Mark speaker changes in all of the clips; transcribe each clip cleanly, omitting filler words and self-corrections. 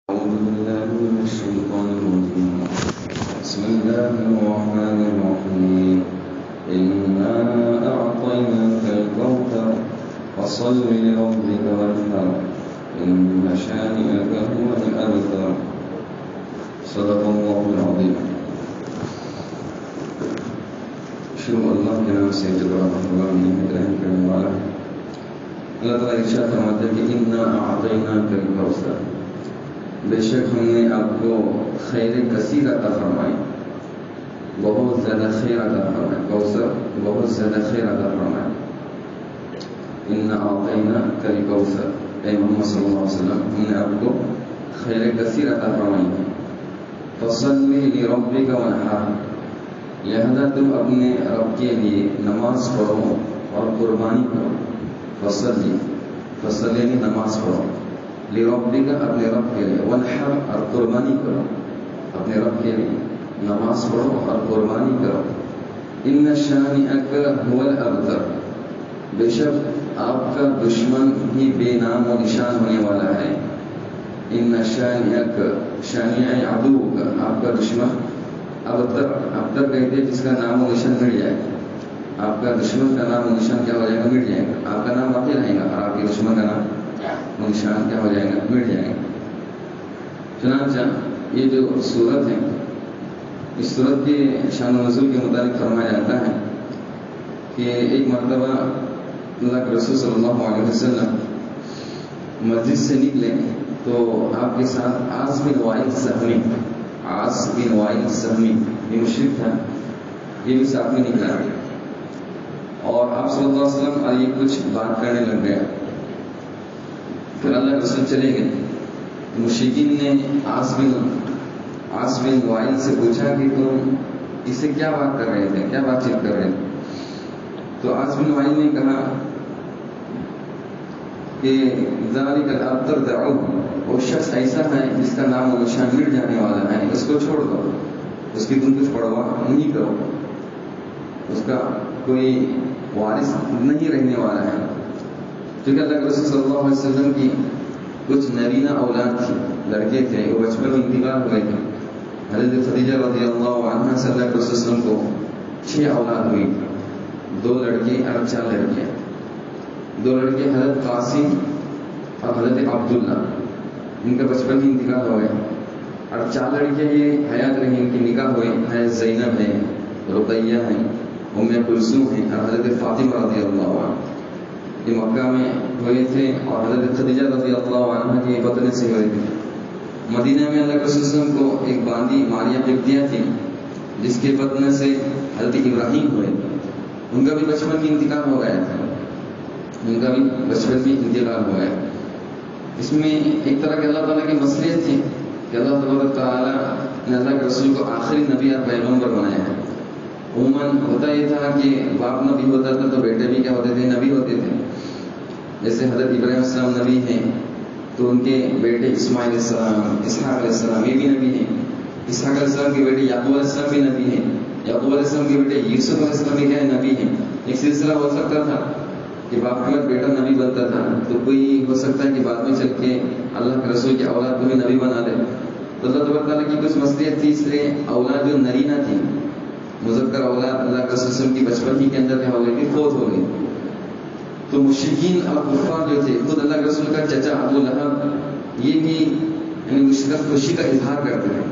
Speaker 1: أعوذ بالله من الشيطان الرجيم. بسم الله الرحمن الرحيم. إنا أعطيناك الكوثر فصل لربك وانحر إن شانئك هو الأبتر. صدق الله العظيم. شروع اللہ کے نام سے جو بڑا مہربان رحم کرنے والا ہے. اللہ تعالیٰ ارشاد فرماتا ہے کہ انا اعطیناک الکوثر، بے شک ہم نے آپ کو خیر کثیر عطا فرمائی، بہت زیادہ خیر عطا فرمائی. کوثر بہت زیادہ خیر عطا فرمائی. انا اعطیناک الکوثر، اے محمد صلی اللہ علیہ وسلم ہم نے آپ کو خیر کثیر عطا فرمائی ہے. فصلی لربک وانحر، لہذا تم اپنے رب کے لیے نماز پڑھو اور قربانی کرو. فصلی نماز پڑھو، لربک اپنے رب کے لیے، وانحر اور قربانی کرو. اپنے رب کے لیے نماز پڑھو اور قربانی کرو. ان شانئک هو الابتر، بے شک آپ کا دشمن ہی بے نام و نشان ہونے والا ہے. ان شانئک، شانئ عدوک، آپ کا دشمن. ابتر کہتے ہیں جس کا نام و نشان مٹ جائے. آپ کا دشمن کا نام و نشان کیا ہو جائے گا؟ مٹ جائے گا. آپ کا نام باقی رہے گا اور آپ کے دشمن کا نام و نشان کیا ہو جائے گا؟ مٹ جائے گا. چنانچہ یہ جو صورت ہے، اس صورت کے شان و نزول کے متعلق فرمایا جاتا ہے کہ ایک مرتبہ اللہ کے رسول صلی اللہ علیہ وسلم مسجد سے نکلے تو آپ کے ساتھ عاص بن وائل سہمی، یہ مشرک تھا، یہ بھی ساتھ میں نکلا اور آپ صلی اللہ علیہ وسلم اور یہ کچھ بات کرنے لگ گیا. پھر اللہ کے رسول چلے گئے. مشرکین نے عاص بن وائل سے پوچھا کہ تم اس سے کیا بات کر رہے تھے، کیا بات چیت کر رہے تھے؟ تو عاص بن وائل نے کہا کہ ذالک الابتر دعوہ، وہ شخص ایسا ہے جس کا نام و نشان مٹ جانے والا ہے، اس کو چھوڑ دو، اس کی تم کچھ پرواہ نہیں کرو، اس کا کوئی وارث نہیں رہنے والا ہے. کیونکہ اللہ کے رسول صلی اللہ علیہ وسلم کی کچھ نرینہ اولاد تھی، لڑکے تھے، وہ بچپن میں انتقال ہوئے تھے. حضرت خدیجہ رضی اللہ عنہا سے اللہ کے رسول صلی اللہ علیہ وسلم کو 6 اولاد ہوئی، 2 لڑکے اور 4 لڑکیاں. 2 لڑکے حضرت قاسم اور حضرت عبداللہ، ان کا بچپن میں انتقال ہو گیا. اور 4 لڑکیاں یہ حیات رہی، ان کی نکاح ہوئے. حضرت زینب ہے، رقیہ ہیں، ام کلثوم ہیں اور حضرت فاطمہ رضی اللہ عنہ. یہ مکہ میں ہوئے تھے اور حضرت خدیجہ رضی اللہ عنہ کے بدلے سے ہوئے تھے. مدینہ میں اللہ کے رسول صلی اللہ علیہ وسلم کو ایک باندی ماریہ قبطیہ تھی، جس کے بدلے سے حضرت ابراہیم ہوئے. ان کا بھی بچپن میں انتقال ہو گیا تھا، ہو گیا. اس میں ایک طرح کے اللہ تعالیٰ کی مصلحت تھی کہ اللہ تبارک تعالیٰ نے اللہ کے رسول کو آخری نبی اور پیغمبر بنایا ہے. عموماً ہوتا یہ تھا کہ باپ نبی ہوتا تھا تو بیٹے بھی کیا ہوتے تھے؟ نبی ہوتے تھے. جیسے حضرت ابراہیم علیہ السلام نبی ہیں تو ان کے بیٹے اسماعیل علیہ السلام، اسحاق علیہ السلام یہ بھی نبی ہیں. اسحاق علیہ السلام کے بیٹے یعقوب علیہ السلام بھی نبی ہیں. یعقوب علیہ السلام کے بیٹے یوسف علیہ السلام بھی کیا ہے؟ نبی ہیں. ایک سلسلہ ہو سکتا تھا کہ باپ کے بعد بیٹا نبی بنتا تھا، تو کوئی ہو سکتا ہے کہ بعد میں چل کے اللہ کے رسول کی اولاد کو بھی نبی بنا دے. تو اللہ تبارک تعالیٰ کی کچھ مصلحت تھی، اس لیے اولاد جو نرینہ تھی، مذکر اولاد اللہ کے رسول وسلم کی بچپن ہی کے اندر کیا ہو گئی تھی؟ فوت ہو گئی. تو مشرکین اور کفار جو تھے، خود اللہ کے رسول کا چچا ابو لہب یہ بھی یعنی مشرک خوشی کا اظہار کرتے ہیں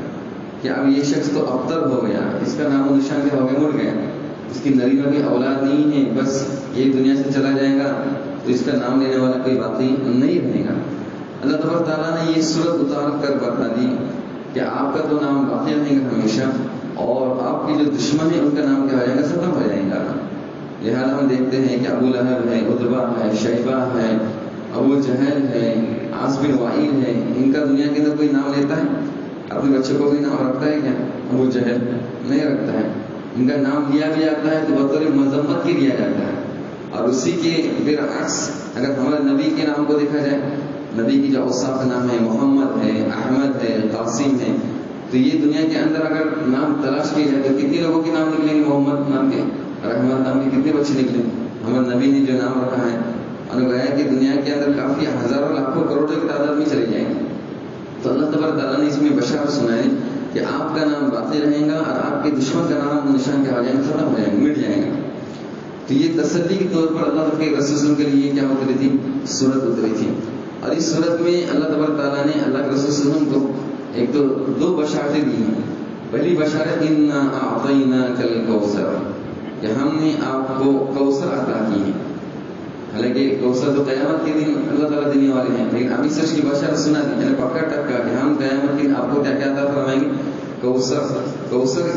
Speaker 1: کہ اب یہ شخص تو ابتر ہو گیا، اس کا نام و نشان کیا ہو گیا؟ مڑ گیا. اس کی نرینہ کی اولاد نہیں ہے، بس یہ دنیا سے چلا جائے گا تو اس کا نام لینے والا کوئی باقی نہیں رہے گا. اللہ تبارک تعالیٰ نے یہ صورت اتار کر بتا دی کہ آپ کا تو نام باقی رہے گا ہمیشہ، اور آپ کے جو دشمن ہیں ان کا نام کیا ہو جائے گا؟ ختم ہو جائے گا. لہٰذا ہم دیکھتے ہیں کہ ابو لہب ہے، عتبہ ہے، شیبہ ہے، ابو جہل ہے، عاص بن وائل ہے، ان کا دنیا کے اندر کوئی نام لیتا ہے؟ اپنے بچوں کو بھی نام رکھتا ہے کیا؟ ابو جہل نہیں رکھتا ہے. ان کا نام لیا بھی جاتا ہے تو بطور مذمت کے لیا جاتا ہے. اور اسی کے برعکس اگر ہمارے نبی کے نام کو دیکھا جائے، نبی کی جو اوصاف نام ہے، محمد ہے، احمد ہے، قاسم ہے، تو یہ دنیا کے اندر اگر نام تلاش کیے جائے تو کتنے لوگوں کے نام نکلیں گے؟ محمد نام کے اور احمد نام کے کتنے بچے نکلیں گے؟ ہمارے نبی نے جو نام رکھا ہے اور گیا کہ دنیا کے اندر کافی ہزاروں لاکھوں کروڑوں کی تعداد میں چلی جائیں گے. تو اللہ تبارک تعالیٰ نے اس میں بشارت سنائی کہ آپ کا نام باقی رہے گا اور آپ کے دشمن کا نام نشان کیا ہو جائے گا، ختم ہو جائے گا، مٹ جائے گا. تو یہ تسلی کے طور پر اللہ کے رسول کے لیے کیا اتری تھی؟ سورت اتری تھی. اور اس سورت میں اللہ تبارک تعالیٰ نے اللہ کے رسول کو ایک تو دو بشارتیں دی ہیں. پہلی بشارت انا اعطیناک الکوثر، کہ ہم نے آپ کو کوثر عطا کی ہے. حالانکہ کوثر تو قیامت کے دن اللہ تعالیٰ دینے والے ہیں، لیکن ابھی سچ کی بشارت سنا دی، یعنی پکا ٹکا کہ ہم قیامت کے دن آپ کو کیا کیا عطا فرمائیں گے؟ کوثر. کوثر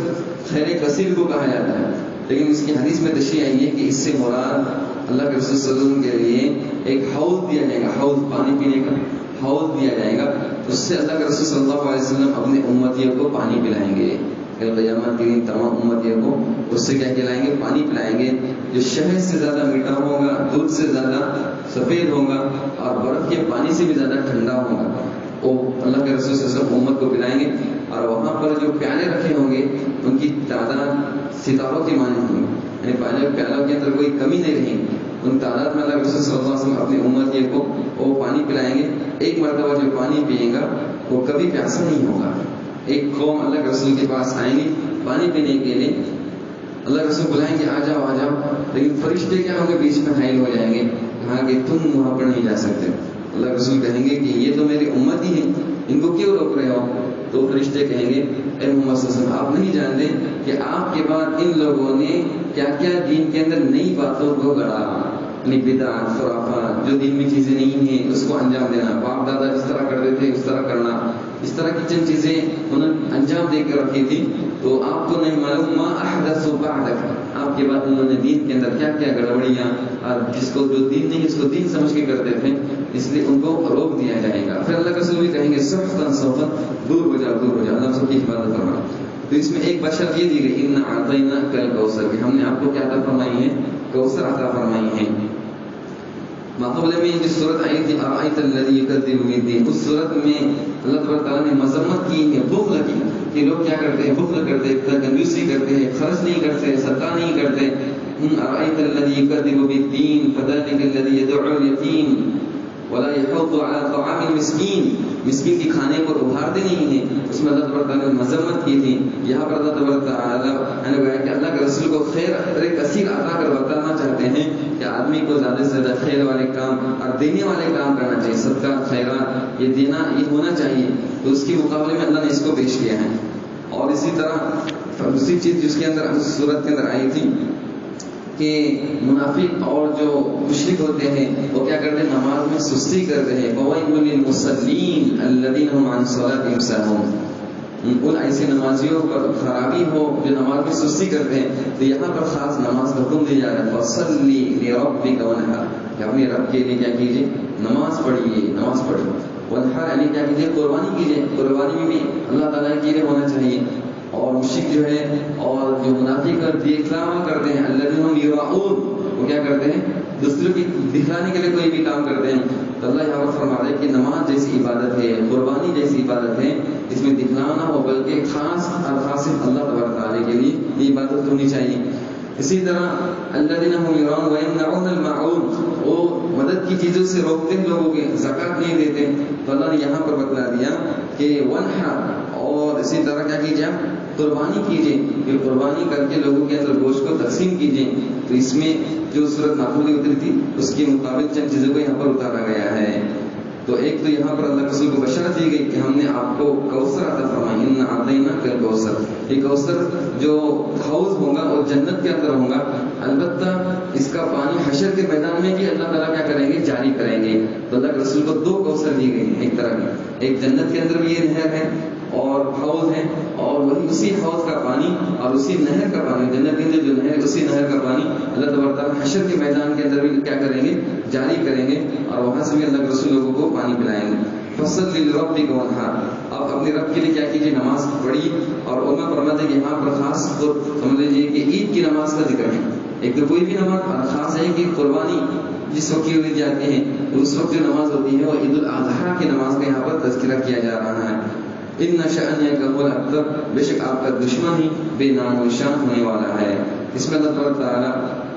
Speaker 1: خیر کثیر کو کہا جاتا ہے، لیکن اس کی حدیث میں تشریح آئی ہے کہ اس سے مراد اللہ کے رسول صلی اللہ علیہ وسلم کے لیے ایک حوض دیا جائے گا، حوض پانی پینے کا حوض دیا جائے گا. اس سے اللہ کے رسول صلی اللہ علیہ وسلم اپنے امتیوں کو پانی پلائیں گے. قیامت کے دن تمام امتیوں کو اس سے کیا کھلائیں گے؟ پانی پلائیں گے، جو شہد سے زیادہ میٹھا ہوگا، دودھ سے زیادہ سفید ہوگا اور برف کے پانی سے بھی زیادہ ٹھنڈا ہوگا. وہ اللہ کے رسول صلی اللہ علیہ وسلم امت کو پلائیں گے. اور وہاں پر جو پیالے رکھے ہوں گے ان کی تعداد ستاروں کی مانند ہوگی، یعنی پیالوں کے اندر کوئی کمی نہیں رہے گی. ان تعداد میں اللہ کے رسول صلی اللہ علیہ وسلم اپنی امتیوں کو وہ پانی پلائیں گے. ایک مرتبہ جو پانی پیے گا وہ کبھی پیاسا نہیں ہوگا. ایک قوم اللہ کے رسول کے پاس آئیں گے پانی پینے کے لیے، اللہ کے رسول بلائیں گے آ جاؤ آ جاؤ، لیکن فرشتے کیا ہوں گے؟ بیچ میں حائل ہو جائیں گے، کہا کہ تم وہاں پر نہیں جا سکتے. اللہ کے رسول کہیں گے کہ یہ تو میری امت ہی ہے، ان کو کیوں روک رہے ہو؟ تو فرشتے کہیں گے اے محمد صلی اللہ علیہ وسلم، آپ نہیں جانتے کہ آپ کے بعد ان لوگوں نے کیا کیا دین کے اندر نئی باتوں کو گڑا، یعنی بدعات، خرافات، جو دین میں چیزیں نہیں ہیں اس کو انجام دینا. باپ دادا جس طرح کرتے تھے اس طرح کرنا، اس طرح کی چند چیزیں انہوں نے انجام دے کے رکھی تھی. تو آپ کو نہیں معلوم ما احدثوا بعدک، آپ کے بعد انہوں نے دین کے اندر کیا کیا گڑبڑیاں، اور جس کو جو دین نہیں اس کو دین سمجھ کے کرتے تھے، اس لیے ان کو روک دیا جائے گا. پھر اللہ کے رسول بھی کہیں گے سحقا سحقا، دور ہو جاؤ دور ہو جاؤ، اللہ سب کی حفاظت فرما. تو اس میں ایک بشارت یہ دی گئی انا اعطیناک الکوثر، کہ ہم نے آپ کو کیا عطا فرمائی ہے؟ کوثر عطا فرمائی ہے. ماقبل میں جس صورت آئی تھی ارأیت الذی یکذب بالدین، اس صورت میں اللہ تبارک تعالیٰ نے مذمت کی ہے بخل کی، کہ لوگ کیا کرتے ہیں؟ بخل کرتے ہیں، کنجوسی کرتے ہیں، خرچ نہیں کرتے، صدقہ نہیں کرتے. ارأیت الذی یکذب بالدین فذلک الذی یدعو الیتیم ولا یحض علی طعام المسکین، مسکین کی کھانے کو ابھارتے نہیں ہیں. اس میں اللہ تبارک تعالیٰ نے مذمت کی تھی. یہاں پر اللہ تبارک تعالیٰ نے کہا کہ اللہ کے رسول کو خیر کثیر عطا کر بتانا چاہتے ہیں کہ آدمی کو زیادہ سے زیادہ خیر والے کام اور دینے والے کام کرنا چاہیے، صدقہ خیرات یہ دینا یہ ہونا چاہیے. تو اس کے مقابلے میں اللہ نے اس کو پیش کیا ہے. اور اسی طرح دوسری چیز جس کے اندر اس صورت کے اندر آئی تھی کہ منافق اور جو مشرک ہوتے ہیں وہ کیا کرتے ہیں؟ نماز میں سستی کرتے ہیں. فوائل للمصلین الذین هم عن صلاتهم ساہون، ان ایسے نمازیوں پر خرابی ہو جو نماز میں سستی کرتے ہیں. تو یہاں پر خاص نماز کا حکم دیا جا رہا ہے فصلی لربک وانحر، کہ اپنے رب کے لیے کیا کیجیے؟ نماز پڑھیے، نماز پڑھیے. وانحر یعنی کیا کیجیے؟ قربانی کیجیے. قربانی میں بھی اللہ تعالیٰ کے لیے ہونا چاہیے. اور مشرک جو ہے اور جو منافق دکھلاوا کرتے ہیں الذین هم یراؤون، وہ کیا کرتے ہیں؟ دوسروں کی دکھلانے کے لیے کوئی بھی کام کرتے ہیں. تو اللہ یہاں پر فرما رہے ہیں کہ نماز جیسی عبادت ہے، قربانی جیسی عبادت ہے، اس میں دکھلانا ہو بلکہ خاص اور خاص اللہ تبارک تعالیٰ کے لیے یہ عبادت ہونی چاہیے. اسی طرح الذین هم یراؤون ویمنعون الماعون، وہ مدد کی چیزوں سے روکتے ہیں لوگوں کے، زکوٰۃ نہیں دیتے. تو اللہ نے یہاں پر بتلا دیا کہ وانحر، اور اسی طرح کیا کیجیے؟ قربانی کیجیے، کہ قربانی کر کے لوگوں کے اندر گوشت کو تقسیم کیجیے. تو اس میں جو صورت ناخولی اتری تھی اس کے مطابق چند چیزوں کو یہاں پر اتارا گیا ہے. تو ایک تو یہاں پر اللہ کے رسول کو بشارت دی گئی کہ ہم نے آپ کو کوثر عطا فرمائی، انا اعطیناک الکوثر. یہ کوثر جو حوض ہوگا وہ جنت کے اندر ہوگا. البتہ اس کا پانی حشر کے میدان میں بھی اللہ تعالیٰ کیا کریں گے؟ جاری کریں گے. تو اللہ کے رسول کو دو کوثر دی گئی ایک طرح کی، ایک جنت کے اندر بھی یہ نہر ہے اور حوض ہے، اور وہی اسی حوض کا پانی اور اسی نہر کا پانی، جنت کے اندر جو نہر ہے اسی نہر کا پانی اللہ تبارک تعالیٰ حشر کے میدان کے اندر بھی کیا کریں گے؟ جاری کریں گے. اور وہاں سے بھی اللہ کے رسول لوگوں کو پانی پلائیں گے. فصلی لربک وانحر، آپ اپنے رب کے لیے کیا کیجیے؟ نماز پڑھی. اور علماء فرماتے ہیں کہ یہاں پر خاص سمجھ لیجیے کہ عید کی نماز کا ذکر ہے. ایک تو کوئی بھی نماز، خاص ہے کہ قربانی جس وقت کی جاتی ہے اس وقت جو نماز ہوتی ہے وہ عید الاضحیٰ کی نماز کا یہاں پر تذکرہ کیا جا رہا ہے. ان شأنک هو الابتر، بے شک آپ کا دشمن ہی بے نام و نشان ہونے والا ہے. اس میں اللہ تعالیٰ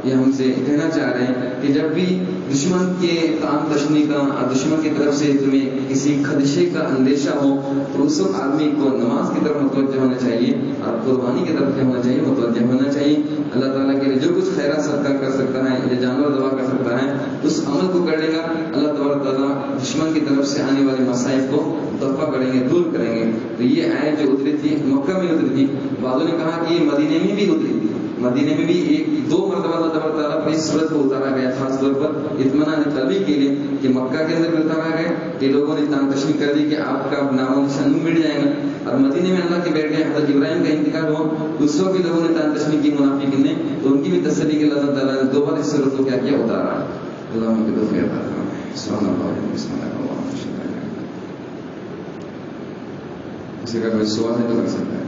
Speaker 1: یہ ہم سے کہنا چاہ رہے ہیں کہ جب بھی دشمن کے تعان تشنی کا اور دشمن کی طرف سے تمہیں کسی خدشے کا اندیشہ ہو تو اس وقت آدمی کو نماز کی طرف متوجہ ہونا چاہیے اور قربانی کی طرف ہونا چاہیے، متوجہ ہونا چاہیے۔ اللہ تعالیٰ کے لیے جو کچھ خیرات صدقہ کر سکتا ہے یا جانور دوا کر سکتا ہے اس عمل کو کر لے گا، اللہ تبارک تعالیٰ دشمن کی طرف سے آنے والے مصائب کو دفع کریں گے، دور کریں گے۔ تو یہ آیت جو اتری تھی مکہ میں اتری تھی، بعضوں نے کہا کہ یہ مدینے میں بھی اتری تھی، مدینے میں بھی ایک دو مرتبہ اللہ تبارک تعالیٰ پر اس صورت کو اتارا گیا، خاص طور پر اطمینان قلبی کے لیے کہ مکہ کے اندر بھی اتارا گیا کہ لوگوں نے تان تشنی کر دی کہ آپ کا نام و نشان مٹ جائے گا، اور مدینے میں اللہ کے بیٹے حضرت ابراہیم کا انتقال ہوا اس وقت بھی لوگوں نے تان تشنی کی منافقین نے، تو ان کی بھی تسلی کے اللہ تعالیٰ نے دوبارہ اس صورت کو کیا کیا اتارا۔ اللہ کی توفیق عطا فرمائے۔ سبحان اللہ، بسم اللہ، اللہ کسی کا کوئی سوال ہے تو کر سکتا ہے۔